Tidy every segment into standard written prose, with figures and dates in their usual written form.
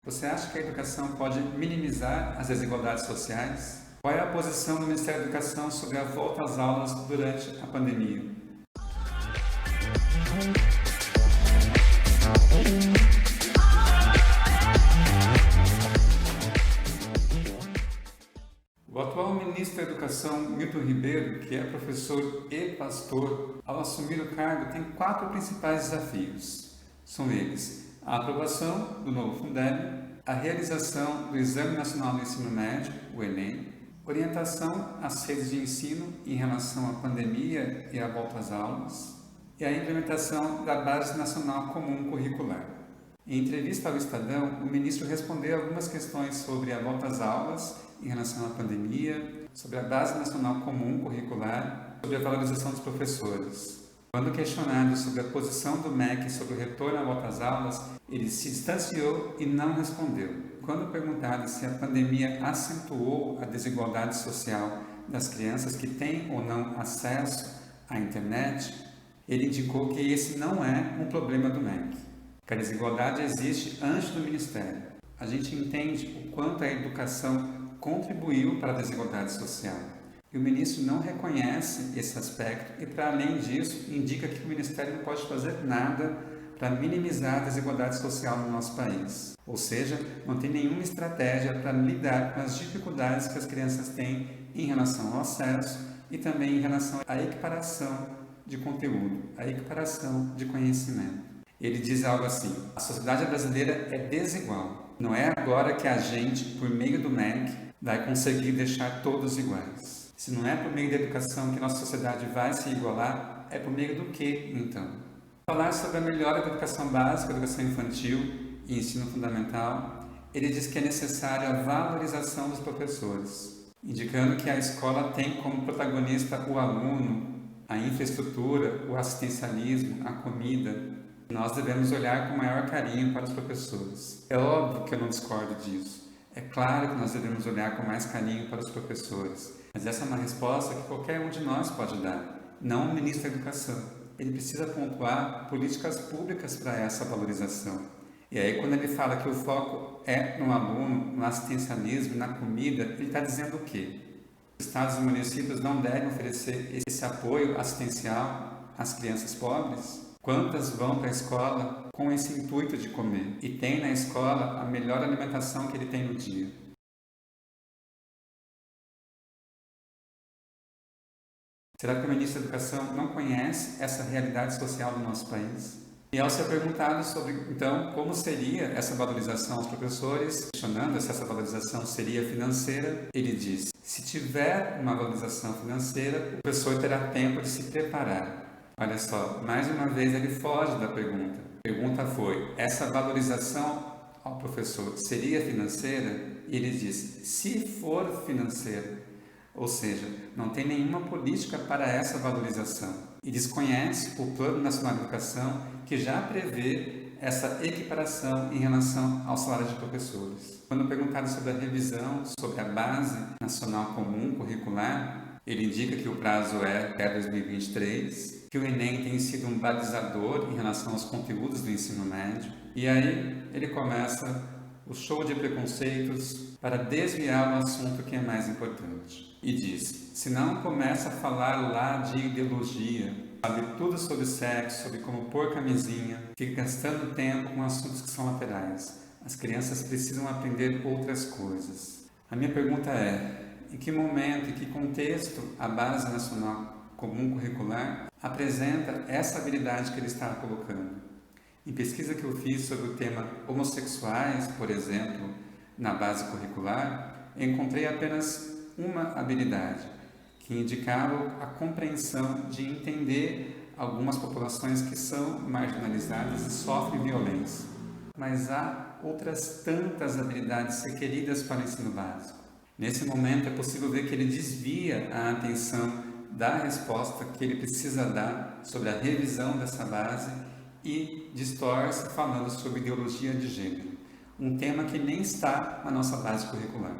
Você acha que a educação pode minimizar as desigualdades sociais? Qual é a posição do Ministério da Educação sobre a volta às aulas durante a pandemia? O atual ministro da Educação, Milton Ribeiro, que é professor e pastor, ao assumir o cargo tem 4 principais desafios. São eles: a aprovação do novo Fundeb, a realização do Exame Nacional do Ensino Médio, o Enem, orientação às redes de ensino em relação à pandemia e à volta às aulas, e a implementação da Base Nacional Comum Curricular. Em entrevista ao Estadão, o ministro respondeu algumas questões sobre a volta às aulas em relação à pandemia, sobre a Base Nacional Comum Curricular, sobre a valorização dos professores. Quando questionado sobre a posição do MEC sobre o retorno à volta às aulas, ele se distanciou e não respondeu. Quando perguntado se a pandemia acentuou a desigualdade social das crianças que têm ou não acesso à internet, ele indicou que esse não é um problema do MEC, que a desigualdade existe antes do Ministério. A gente entende o quanto a educação contribuiu para a desigualdade social. E o ministro não reconhece esse aspecto e, para além disso, indica que o Ministério não pode fazer nada para minimizar a desigualdade social no nosso país. Ou seja, não tem nenhuma estratégia para lidar com as dificuldades que as crianças têm em relação ao acesso e também em relação à equiparação de conteúdo, à equiparação de conhecimento. Ele diz algo assim: a sociedade brasileira é desigual. Não é agora que a gente, por meio do MEC, vai conseguir deixar todos iguais. Se não é por meio da educação que nossa sociedade vai se igualar, é por meio do que, então? Falar sobre a melhora da educação básica, educação infantil e ensino fundamental, ele diz que é necessária a valorização dos professores, indicando que a escola tem como protagonista o aluno, a infraestrutura, o assistencialismo, a comida. Nós devemos olhar com maior carinho para os professores. É óbvio que eu não discordo disso. É claro que nós devemos olhar com mais carinho para os professores. Mas essa é uma resposta que qualquer um de nós pode dar, não o ministro da Educação. Ele precisa pontuar políticas públicas para essa valorização. E aí, quando ele fala que o foco é no aluno, no assistencialismo, na comida, ele está dizendo o quê? Os estados e municípios não devem oferecer esse apoio assistencial às crianças pobres? Quantas vão para a escola com esse intuito de comer e tem na escola a melhor alimentação que ele tem no dia? Será que o ministro da Educação não conhece essa realidade social do nosso país? E ao ser perguntado sobre, então, como seria essa valorização aos professores, questionando se essa valorização seria financeira, ele diz: se tiver uma valorização financeira, o professor terá tempo de se preparar. Olha só, mais uma vez ele foge da pergunta. A pergunta foi: essa valorização ao professor seria financeira? E ele diz: se for financeira. Ou seja, não tem nenhuma política para essa valorização. E desconhece o Plano Nacional de Educação, que já prevê essa equiparação em relação ao salário de professores. Quando perguntado sobre a revisão, sobre a Base Nacional Comum Curricular, ele indica que o prazo é até 2023, que o Enem tem sido um balizador em relação aos conteúdos do ensino médio. E aí ele começa o show de preconceitos para desviar o assunto que é mais importante. E diz: se não começa a falar lá de ideologia, sabe tudo sobre sexo, sobre como pôr camisinha, fica gastando tempo com assuntos que são laterais. As crianças precisam aprender outras coisas. A minha pergunta é: em que momento, em que contexto a Base Nacional Comum Curricular apresenta essa habilidade que ele está colocando? Em pesquisa que eu fiz sobre o tema homossexuais, por exemplo, na base curricular, encontrei apenas uma habilidade, que indicava a compreensão de entender algumas populações que são marginalizadas e sofrem violência. Mas há outras tantas habilidades requeridas para o ensino básico. Nesse momento é possível ver que ele desvia a atenção da resposta que ele precisa dar sobre a revisão dessa base e distorce falando sobre ideologia de gênero, um tema que nem está na nossa base curricular.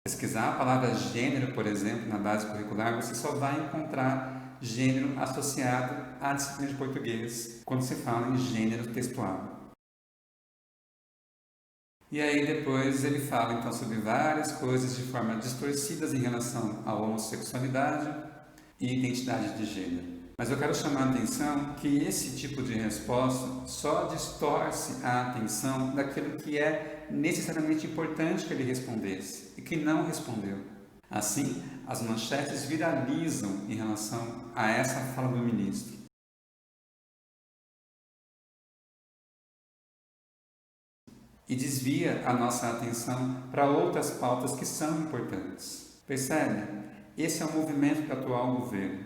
Pesquisar a palavra gênero, por exemplo, na base curricular, você só vai encontrar gênero associado à disciplina de português, quando se fala em gênero textual. E aí depois ele fala então sobre várias coisas de forma distorcidas em relação à homossexualidade e identidade de gênero. Mas eu quero chamar a atenção que esse tipo de resposta só distorce a atenção daquilo que é necessariamente importante que ele respondesse e que não respondeu. Assim, as manchetes viralizam em relação a essa fala do ministro. E desvia a nossa atenção para outras pautas que são importantes. Percebe? Esse é o movimento do atual governo,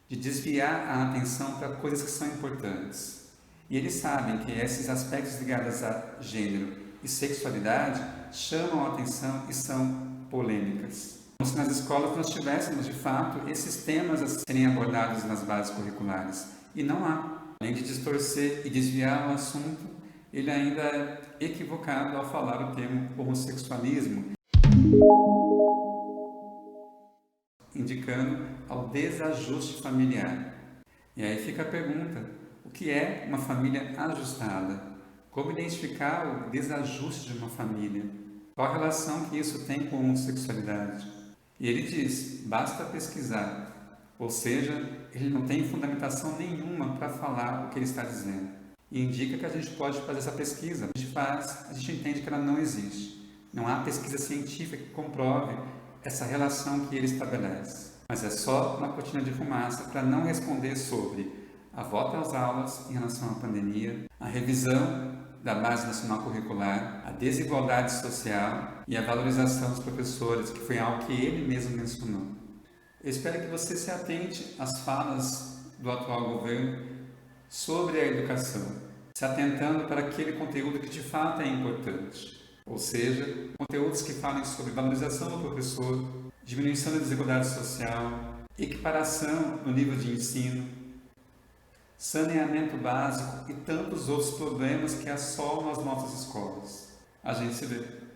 de desviar a atenção para coisas que são importantes. E eles sabem que esses aspectos ligados a gênero e sexualidade chamam a atenção e são polêmicas. Como se nas escolas nós tivéssemos, de fato, esses temas a serem abordados nas bases curriculares. E não há. Além de distorcer e desviar o assunto, ele ainda é equivocado ao falar o termo homossexualismo, indicando ao desajuste familiar. E aí fica a pergunta: o que é uma família ajustada? Como identificar o desajuste de uma família? Qual a relação que isso tem com a homossexualidade? E ele diz, basta pesquisar. Ou seja, ele não tem fundamentação nenhuma para falar o que ele está dizendo. E indica que a gente pode fazer essa pesquisa. A gente faz, a gente entende que ela não existe. Não há pesquisa científica que comprove essa relação que ele estabelece. Mas é só uma cortina de fumaça para não responder sobre a volta às aulas em relação à pandemia, a revisão da Base Nacional Curricular, a desigualdade social e a valorização dos professores, que foi algo que ele mesmo mencionou. Eu espero que você se atente às falas do atual governo sobre a educação, se atentando para aquele conteúdo que de fato é importante, ou seja, conteúdos que falem sobre valorização do professor, diminuição da desigualdade social, equiparação no nível de ensino, saneamento básico e tantos outros problemas que assolam as nossas escolas. A gente se vê.